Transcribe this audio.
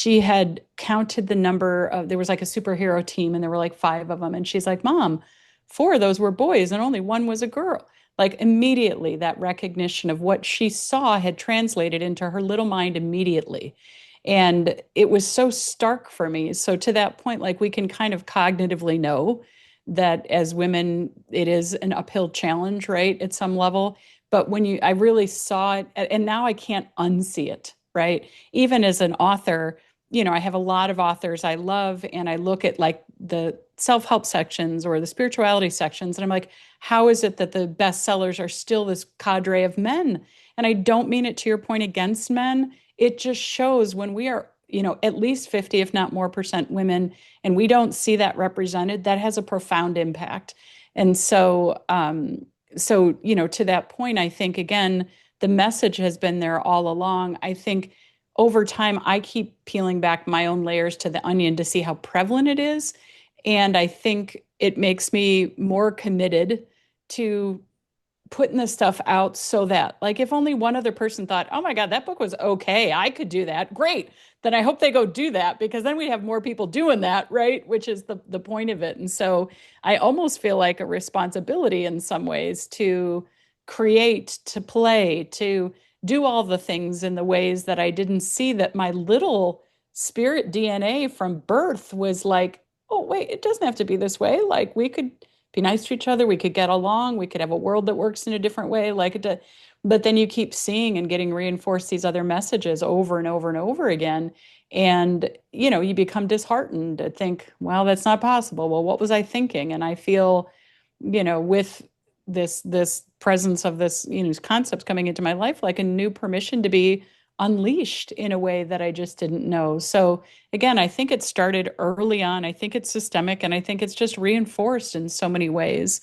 she had counted the number of, there was like a superhero team and there were like five of them. And she's like, Mom, four of those were boys and only one was a girl. Like immediately, that recognition of what she saw had translated into her little mind immediately. And it was so stark for me. So, to that point, like we can kind of cognitively know that as women, it is an uphill challenge, right, at some level. But I really saw it, and now I can't unsee it, right? Even as an author, I have a lot of authors I love, and I look at like the self-help sections or the spirituality sections, and I'm like, how is it that the bestsellers are still this cadre of men? And I don't mean it to your point against men. It just shows when we are, at least 50, if not more percent women, and we don't see that represented, that has a profound impact. And so, to that point, I think again, the message has been there all along. I think over time, I keep peeling back my own layers to the onion to see how prevalent it is. And I think it makes me more committed to putting this stuff out so that, like, if only one other person thought, oh my God, that book was okay, I could do that, great. Then I hope they go do that because then we have more people doing that, right? Which is the point of it. And so I almost feel like a responsibility in some ways to create, to play, to do all the things in the ways that I didn't see that my little spirit DNA from birth was like, oh, wait, it doesn't have to be this way. Like we could be nice to each other. We could get along. We could have a world that works in a different way. But then you keep seeing and getting reinforced these other messages over and over and over again. And, you become disheartened to think, well, that's not possible. Well, what was I thinking? And I feel, with this presence of this, concepts coming into my life, like a new permission to be unleashed in a way that I just didn't know. So again, I think it started early on. I think it's systemic and I think it's just reinforced in so many ways.